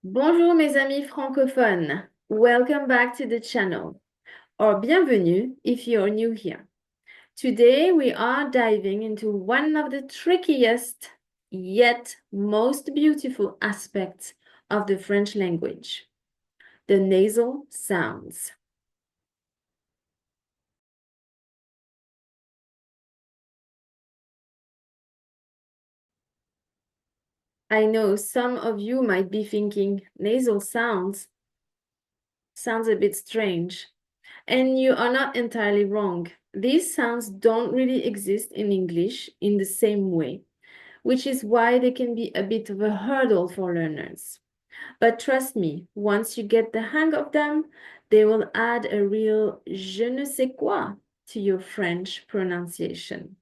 Bonjour mes amis francophones. Welcome back to the channel, or bienvenue if you're new here. Today we are diving into one of the trickiest yet most beautiful aspects of the French language, the nasal sounds. I know some of you might be thinking nasal sounds a bit strange. And you are not entirely wrong. These sounds don't really exist in English in the same way, which is why they can be a bit of a hurdle for learners. But trust me, once you get the hang of them, they will add a real je ne sais quoi to your French pronunciation.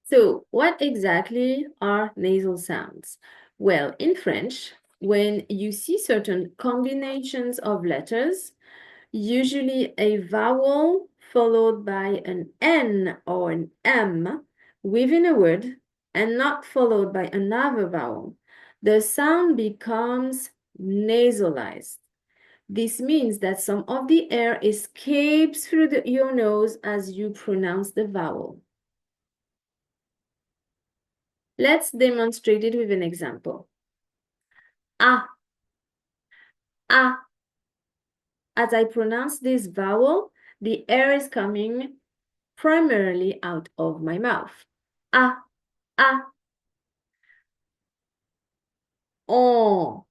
So, what exactly are nasal sounds? Well, in French, when you see certain combinations of letters, usually a vowel followed by an N or an M within a word and not followed by another vowel, the sound becomes nasalized. This means that some of the air escapes through your nose as you pronounce the vowel. Let's demonstrate it with an example. Ah, ah. As I pronounce this vowel, the air is coming primarily out of my mouth. Ah, ah, oh,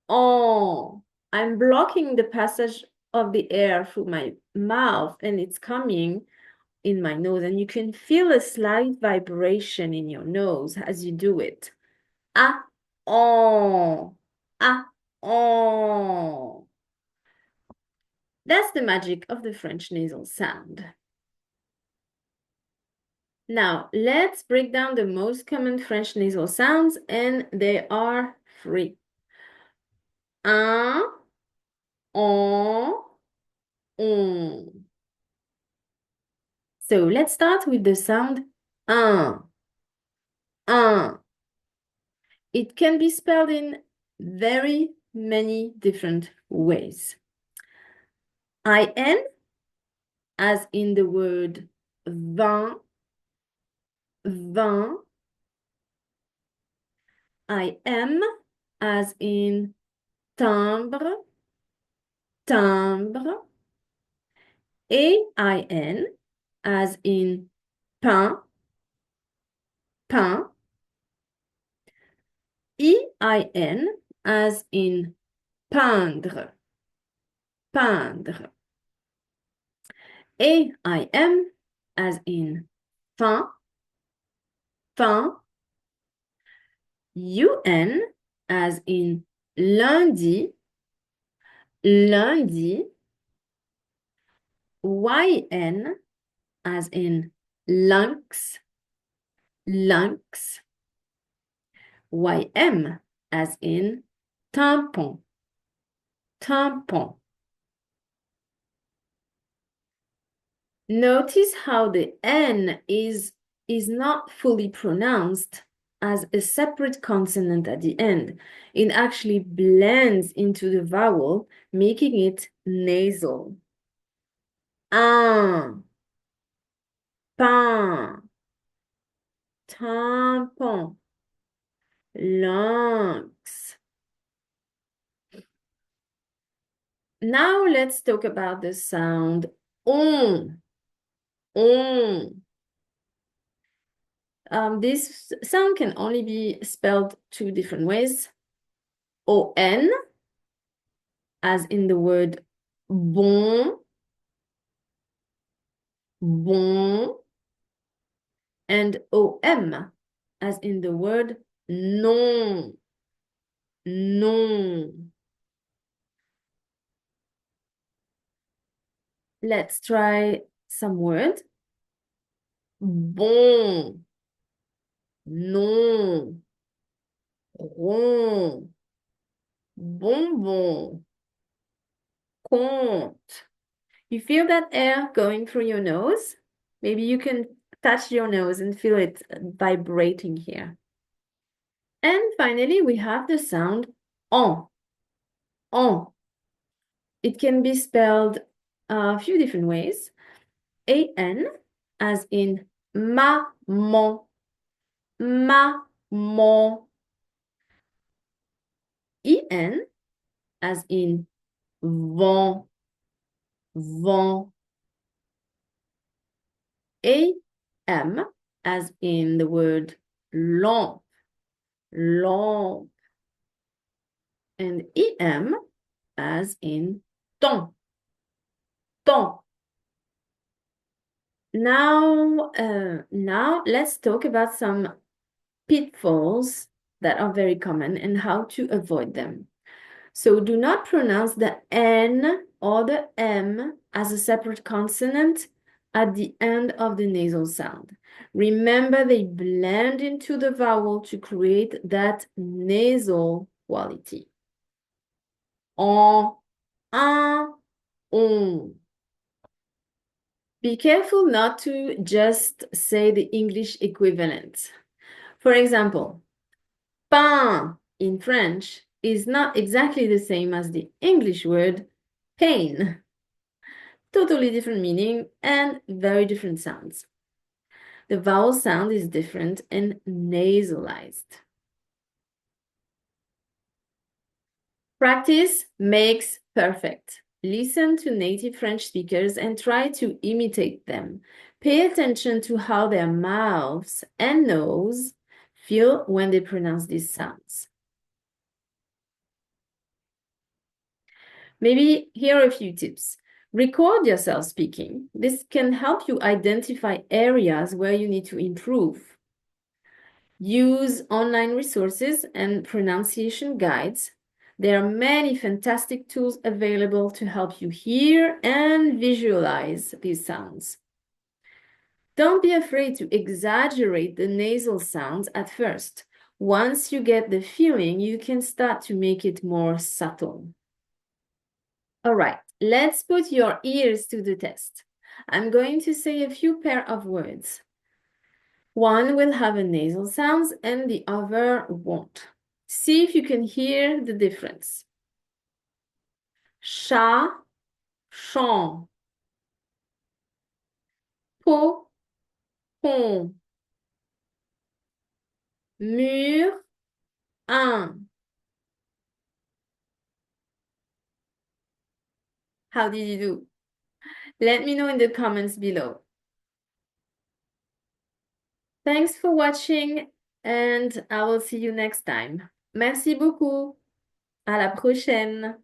oh. I'm blocking the passage of the air through my mouth and it's coming in my nose. And you can feel a slight vibration in your nose as you do it. Ah, oh, ah, oh. That's the magic of the French nasal sound. Now, let's break down the most common French nasal sounds, and they are three. Un, on, on. So let's start with the sound un, un. It can be spelled in very many different ways. In, as in the word vin, vin. Im, as in timbre, timbre. AIN, as in pain, pain. EIN, as in peindre, peindre. AIM, as in fin, fin. UN, as in lundi, lundi. YN, as in lynx, lynx. YM, as in tampon, tampon. Notice how the N is not fully pronounced as a separate consonant at the end. It actually blends into the vowel, making it nasal. Un, pain, tampon, lynx. Now let's talk about the sound on. On. This sound can only be spelled two different ways. On, as in the word bon, bon, and om, as in the word non, non. Let's try some words. Bon, non, rond, bonbon, compte. You feel that air going through your nose? Maybe you can touch your nose and feel it vibrating here. And finally, we have the sound on, on. It can be spelled a few different ways. A-N, as in maman, maman. E-N, as in vent, vent. A-M, as in the word lamp, lamp. And E-M, as in temps, temps. Now let's talk about some pitfalls that are very common and how to avoid them. So do not pronounce the N or the M as a separate consonant at the end of the nasal sound. Remember, they blend into the vowel to create that nasal quality. En, un, on. Be careful not to just say the English equivalent. For example, pain in French is not exactly the same as the English word pain. Totally different meaning and very different sounds. The vowel sound is different and nasalized. Practice makes perfect. Listen to native French speakers and try to imitate them. Pay attention to how their mouths and nose feel when they pronounce these sounds. Maybe here are a few tips. Record yourself speaking. This can help you identify areas where you need to improve. Use online resources and pronunciation guides. There are many fantastic tools available to help you hear and visualize these sounds. Don't be afraid to exaggerate the nasal sounds at first. Once you get the feeling, you can start to make it more subtle. All right, let's put your ears to the test. I'm going to say a few pair of words. One will have a nasal sound and the other won't. See if you can hear the difference. Chat, champ. Pot, pont. Mur, un. How did you do? Let me know in the comments below. Thanks for watching and I will see you next time. Merci beaucoup. À la prochaine.